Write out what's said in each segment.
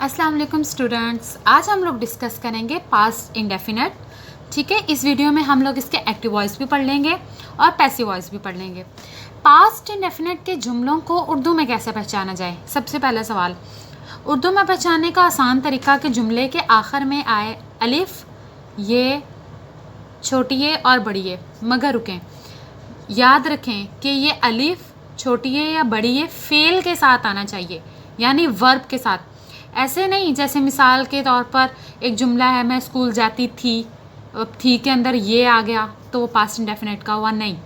अस्सलाम वालेकुम स्टूडेंट्स, आज हम लोग डिस्कस करेंगे पास्ट इंडेफिनेट। ठीक है, इस वीडियो में हम लोग इसके एक्टिव वॉइस भी पढ़ लेंगे और पैसिव वॉइस भी पढ़ लेंगे। पास्ट इंडेफिनेट के जुमलों को उर्दू में कैसे पहचाना जाए? सबसे पहला सवाल, उर्दू में पहचानने का आसान तरीका कि जुमले के आखिर में आए अलिफ, ये, छोटी ये और बड़ी ये। मगर रुकें, याद रखें कि ये अलिफ, छोटी ये या बड़ी ये फेल के साथ आना चाहिए, यानी वर्ब के साथ। ऐसे नहीं जैसे मिसाल के तौर पर एक जुमला है, मैं स्कूल जाती थी के अंदर ये आ गया तो वो पास्ट इंडेफिनेट का हुआ। नहीं,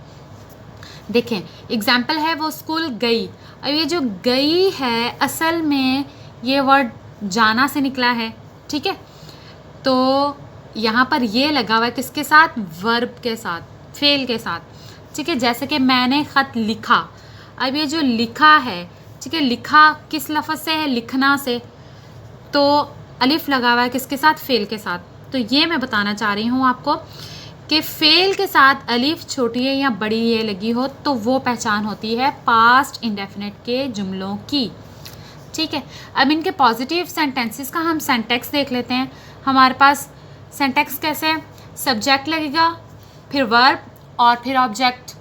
देखें एग्जाम्पल है वो स्कूल गई। अब ये जो गई है असल में ये वर्ड जाना से निकला है। ठीक है, तो यहाँ पर ये लगा हुआ है किसके साथ? वर्ब के साथ, फेल के साथ। ठीक है, जैसे कि मैंने ख़त लिखा। अब ये जो लिखा है, ठीक है, लिखा किस लफ्ज़ से है? लिखना से। तो अलिफ लगा हुआ है किसके साथ? फेल के साथ। तो ये मैं बताना चाह रही हूँ आपको कि फेल के साथ अलिफ, छोटी ये या बड़ी ये लगी हो तो वो पहचान होती है पास्ट इंडेफिनेट के जुमलों की। ठीक है, अब इनके पॉजिटिव सेंटेंसेस का हम सेंटेक्स देख लेते हैं। हमारे पास सेंटेक्स कैसे है? सब्जेक्ट लगेगा, फिर वर्ब और फिर ऑब्जेक्ट।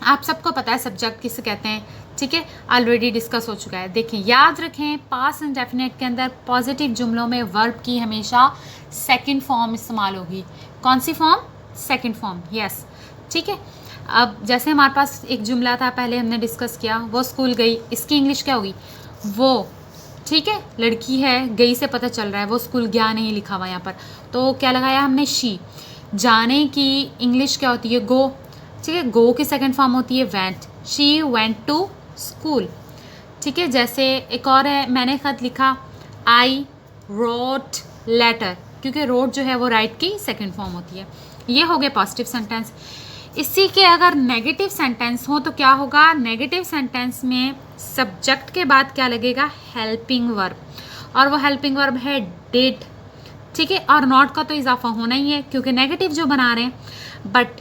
आप सबको पता है सब्जेक्ट किसे कहते हैं। ठीक है, ऑलरेडी डिस्कस हो चुका है। देखिए, याद रखें पास्ट इंडेफिनेट के अंदर पॉजिटिव जुमलों में वर्ब की हमेशा सेकंड फॉर्म इस्तेमाल होगी। कौन सी फॉर्म? Second form, yes. ठीक है, अब जैसे हमारे पास एक जुमला था, पहले हमने डिस्कस किया, वो स्कूल गई। इसकी इंग्लिश क्या होगी? वो। ठीक है, लड़की है, गई से पता चल रहा है, वो स्कूल गया नहीं लिखा हुआ यहाँ पर, तो क्या लगाया हमने? शी। जाने की इंग्लिश क्या होती है? गो। ठीक है, गो की सेकंड फॉर्म होती है went. She went to school. ठीक है, जैसे एक और है, मैंने ख़त लिखा, आई रोट लेटर, क्योंकि रोट जो है वो राइट की सेकंड फॉर्म होती है। ये हो गए पॉजिटिव सेंटेंस। इसी के अगर नेगेटिव सेंटेंस हो तो क्या होगा? नेगेटिव सेंटेंस में सब्जेक्ट के बाद क्या लगेगा? हेल्पिंग वर्ब, और वो हेल्पिंग वर्ब है डिड। ठीक है, और नॉट का तो इजाफा होना ही है क्योंकि नेगेटिव जो बना रहे हैं। बट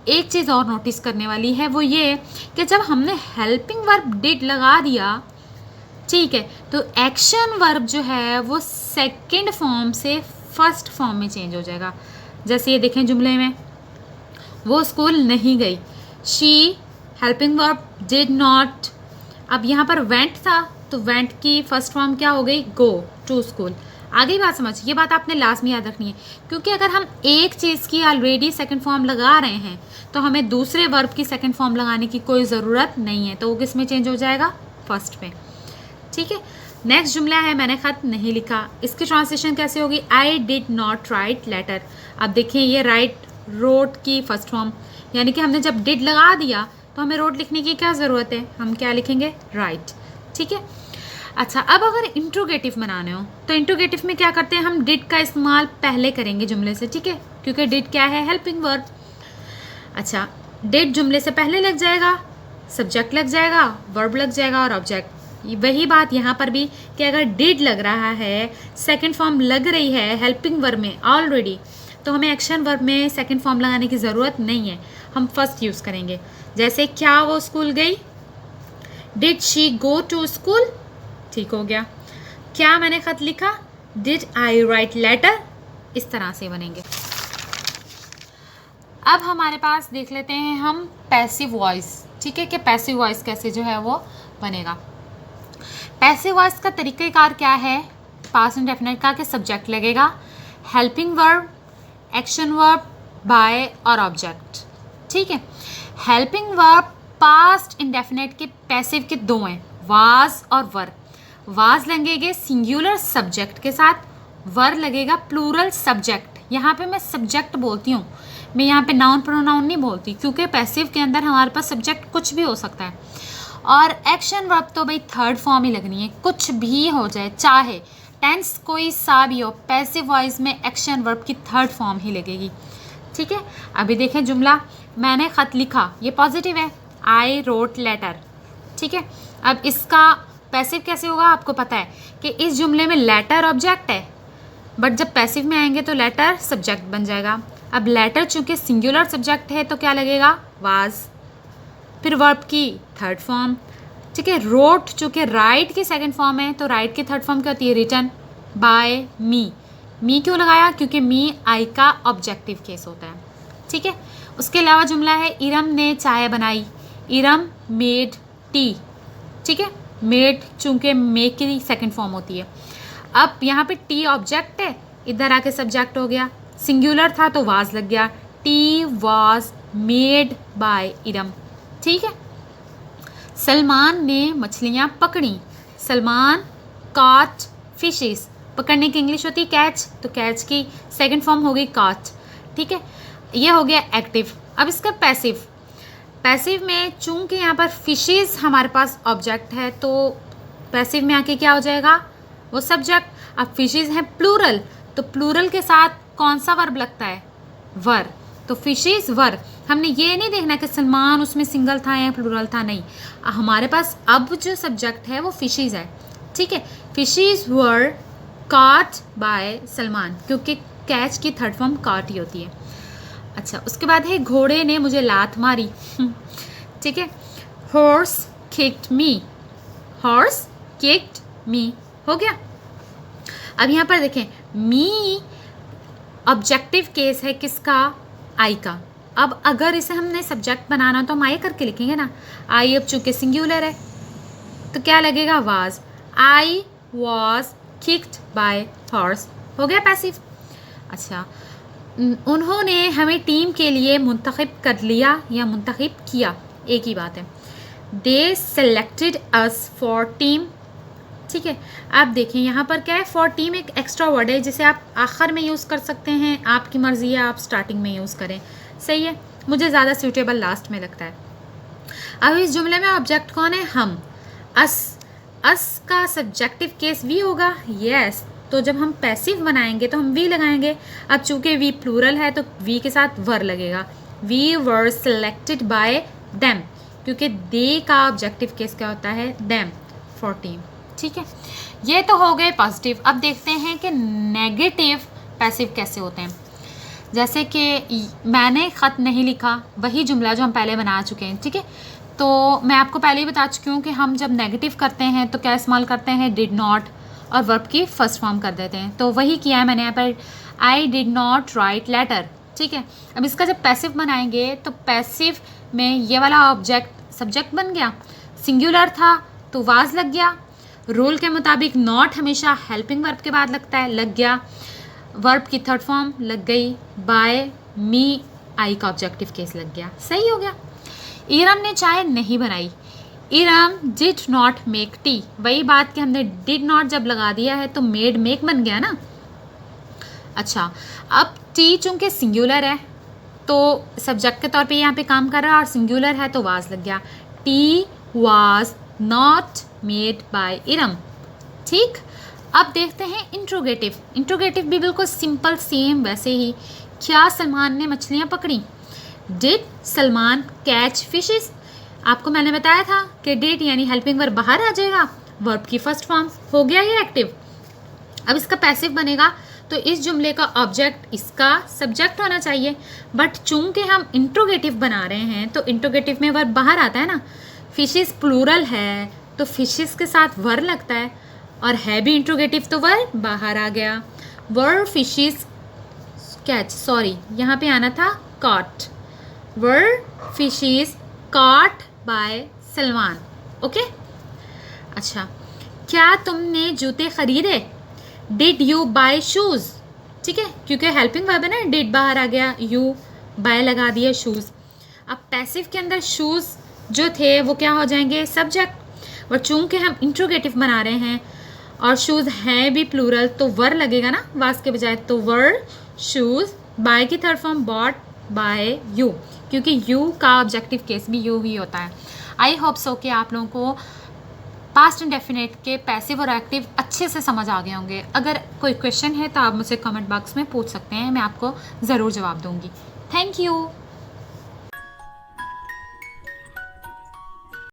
एक चीज़ और नोटिस करने वाली है, वो ये कि जब हमने हेल्पिंग वर्ब डिड लगा दिया, ठीक है, तो एक्शन वर्ब जो है वो सेकंड फॉर्म से फर्स्ट फॉर्म में चेंज हो जाएगा। जैसे ये देखें जुमले में, वो स्कूल नहीं गई। She helping verb did not. अब यहाँ पर वेंट था तो वेंट की फर्स्ट फॉर्म क्या हो गई? Go to school. आगे बात समझ, ये बात आपने लास्ट में याद रखनी है, क्योंकि अगर हम एक चीज़ की ऑलरेडी सेकंड फॉर्म लगा रहे हैं तो हमें दूसरे वर्ब की सेकंड फॉर्म लगाने की कोई ज़रूरत नहीं है, तो वो किस में चेंज हो जाएगा? फर्स्ट में। ठीक है, नेक्स्ट जुमला है, मैंने ख़त नहीं लिखा। इसकी ट्रांसलेशन कैसे होगी? I did not write letter. अब देखिए, ये राइट रोट की फर्स्ट फॉर्म, यानी कि हमने जब डिड लगा दिया तो हमें रोट लिखने की क्या ज़रूरत है? हम क्या लिखेंगे? राइट। ठीक है, अच्छा, अब अगर इंट्रोगेटिव बनाने हो तो इंट्रोगेटिव में क्या करते हैं? हम डिड का इस्तेमाल पहले करेंगे जुमले से। ठीक है, क्योंकि डिड क्या है? Helping verb. अच्छा, डिड जुमले से पहले लग जाएगा, सब्जेक्ट लग जाएगा, वर्ब लग जाएगा और ऑब्जेक्ट। वही बात यहाँ पर भी कि अगर डिड लग रहा है, सेकंड फॉर्म लग रही है हेल्पिंग वर्ब में ऑलरेडी, तो हमें एक्शन वर्ब में सेकंड फॉर्म लगाने की ज़रूरत नहीं है, हम फर्स्ट यूज़ करेंगे। जैसे क्या वो स्कूल गई? Did she go to school? ठीक हो गया। क्या मैंने ख़त लिखा? Did I write letter? इस तरह से बनेंगे। अब हमारे पास देख लेते हैं हम पैसिव वॉइस। ठीक है, कि पैसिव वॉइस कैसे जो है वो बनेगा। पैसिव वॉइस का तरीक़ाकार क्या है पास्ट इंडेफिनेट का? कि सब्जेक्ट लगेगा, helping verb, action verb, by और ऑब्जेक्ट। ठीक है, हेल्पिंग वर्ब पास्ट इंडेफिनेट के पैसिव के दो हैं, वाज और वर। वाज लगेंगे सिंगुलर सब्जेक्ट के साथ, वर लगेगा प्लूरल सब्जेक्ट। यहाँ पे मैं सब्जेक्ट बोलती हूँ, मैं यहाँ पे नाउन प्रोनाउन नहीं बोलती, क्योंकि पैसिव के अंदर हमारे पास सब्जेक्ट कुछ भी हो सकता है। और एक्शन वर्ब तो भाई थर्ड फॉर्म ही लगनी है, कुछ भी हो जाए, चाहे टेंस कोई सा भी हो, पैसिव वॉइस में एक्शन वर्ब की थर्ड फॉर्म ही लगेगी। ठीक है, अभी देखें जुमला, मैंने ख़त लिखा, ये पॉजिटिव है, आई रोट लेटर। ठीक है, अब इसका पैसिव कैसे होगा? आपको पता है कि इस जुमले में लेटर ऑब्जेक्ट है, बट जब पैसिव में आएंगे तो लेटर सब्जेक्ट बन जाएगा। अब लेटर चूँकि सिंगुलर सब्जेक्ट है तो क्या लगेगा? वाज। फिर वर्ब की थर्ड फॉर्म, ठीक है। रोट चूँकि राइट की सेकंड फॉर्म है तो राइट की थर्ड फॉर्म क्या होती है, रिटन बाय मी। मी क्यों लगाया, क्योंकि मी आई का ऑब्जेक्टिव केस होता है, ठीक है। उसके अलावा जुमला है इरम ने चाय बनाई, इरम मेड टी, ठीक है। मेड चूँकि मेक की सेकंड फॉर्म होती है। अब यहाँ पे टी ऑब्जेक्ट है, इधर आके सब्जेक्ट हो गया, सिंगुलर था तो वाज लग गया, tea was made by Iram, ठीक है। सलमान ने मछलियाँ पकड़ी, सलमान कॉट फिशेस। पकड़ने की इंग्लिश होती है कैच, तो कैच की सेकंड फॉर्म हो गई कॉट, ठीक है। ये हो गया एक्टिव। अब इसका पैसिव। पैसिव में चूंकि यहाँ पर फिशेस हमारे पास ऑब्जेक्ट है तो पैसिव में आके क्या हो जाएगा, वो सब्जेक्ट। अब फिशेस हैं प्लूरल, तो प्लूरल के साथ कौन सा वर्ब लगता है, वर। तो फिशेस वर। हमने ये नहीं देखना कि सलमान उसमें सिंगल था या प्लूरल था, नहीं, हमारे पास अब जो सब्जेक्ट है वो फिशेस है, ठीक है। Fishes were caught by Salman, क्योंकि कैच की थर्ड फॉर्म कॉट ही होती है। अच्छा, उसके बाद है घोड़े ने मुझे लात मारी, ठीक है। हॉर्स किक्ड मी, हॉर्स किक्ड मी हो गया। अब यहाँ पर देखें, मी ऑब्जेक्टिव केस है किसका, आई का। अब अगर इसे हमने सब्जेक्ट बनाना तो हम आई करके लिखेंगे ना। आई अब चूंकि सिंगुलर है तो क्या लगेगा, was. I was kicked bye horse हो गया पैसिव। अच्छा, उन्होंने हमें टीम के लिए मुंतखब कर लिया या मुंतखब किया, एक ही बात है। दे सेलेक्टेड अस फॉर टीम, ठीक है। आप देखिए यहाँ पर क्या है, फॉर टीम एक एक्स्ट्रा वर्ड है जिसे आप आखिर में यूज़ कर सकते हैं, आपकी मर्ज़ी है, आप स्टार्टिंग में यूज़ करें, सही है। मुझे ज़्यादा सूटेबल लास्ट में लगता है। अब इस जुमले में ऑब्जेक्ट कौन है, हम। अस का सब्जेक्टिव केस वी होगा, यस। तो जब हम पैसिव बनाएंगे तो हम वी लगाएंगे। अब चूंकि वी प्लूरल है तो वी के साथ वर लगेगा, we were selected by them, क्योंकि दे का ऑब्जेक्टिव केस क्या होता है, देम, फॉर टीम, ठीक है। ये तो हो गए पॉजिटिव। अब देखते हैं कि नेगेटिव पैसिव कैसे होते हैं। जैसे कि मैंने ख़त नहीं लिखा, वही जुमला जो हम पहले बना चुके हैं, ठीक है। तो मैं आपको पहले ही बता चुकी हूँ कि हम जब नेगेटिव करते हैं तो क्या इस्तेमाल करते हैं, डिड नॉट, और वर्ब की फर्स्ट फॉर्म कर देते हैं। तो वही किया है मैंने यहाँ पर, I did not write letter, ठीक है। अब इसका जब पैसिव बनाएंगे तो पैसिव में ये वाला ऑब्जेक्ट सब्जेक्ट बन गया, सिंगुलर था तो वाज लग गया। रूल के मुताबिक नॉट हमेशा हेल्पिंग वर्ब के बाद लगता है, लग गया। वर्ब की थर्ड फॉर्म लग गई, बाय मी आई का ऑब्जेक्टिव केस लग गया, सही हो गया। इरम ने चाय नहीं बनाई, Iram did not make tea. वही बात कि हमने डिड नॉट जब लगा दिया है तो मेड मेक बन गया ना। अच्छा, अब टी चूँकि सिंगुलर है तो सब्जेक्ट के तौर पे यहाँ पे काम कर रहा है और सिंगुलर है तो वाज लग गया, tea was not made by Iram, ठीक। अब देखते हैं इंट्रोगेटिव। इंट्रोगेटिव भी बिल्कुल सिंपल सेम वैसे ही, क्या सलमान ने मछलियाँ पकड़ी, डिड सलमान कैच फिशेस। आपको मैंने बताया था कि डिड यानी हेल्पिंग वर्ब बाहर आ जाएगा, वर्ब की फर्स्ट फॉर्म हो गया ये एक्टिव। अब इसका पैसिव बनेगा तो इस जुमले का ऑब्जेक्ट इसका सब्जेक्ट होना चाहिए, बट चूंकि हम इंट्रोगेटिव बना रहे हैं तो इंट्रोगेटिव में वर्ब बाहर आता है ना। फिशेस प्लूरल है तो फिशेस के साथ वर लगता है, और है भी इंट्रोगेटिव तो वर बाहर आ गया। वर फिशेस कैच, सॉरी यहाँ पे आना था caught, were fishes caught by Salman, okay. अच्छा, क्या तुमने जूते खरीदे, डिड यू बाय शूज़, ठीक है, क्योंकि हेल्पिंग वर्ब है ना, डिड बाहर आ गया, यू बाय लगा दिया शूज़। अब पैसिव के अंदर शूज़ जो थे वो क्या हो जाएंगे, सब्जेक्ट, और चूंकि हम इंट्रोगेटिव बना रहे हैं और शूज़ हैं भी प्लूरल तो वर लगेगा ना वास के बजाय, तो वर शूज़, बाय की third form bought by you, क्योंकि यू का ऑब्जेक्टिव केस भी यू ही होता है। आई होप सो कि आप लोगों को पास्ट इंडेफिनिट के पैसिव और एक्टिव अच्छे से समझ आ गए होंगे। अगर कोई क्वेश्चन है तो आप मुझसे कमेंट बॉक्स में पूछ सकते हैं, मैं आपको ज़रूर जवाब दूंगी। Thank you.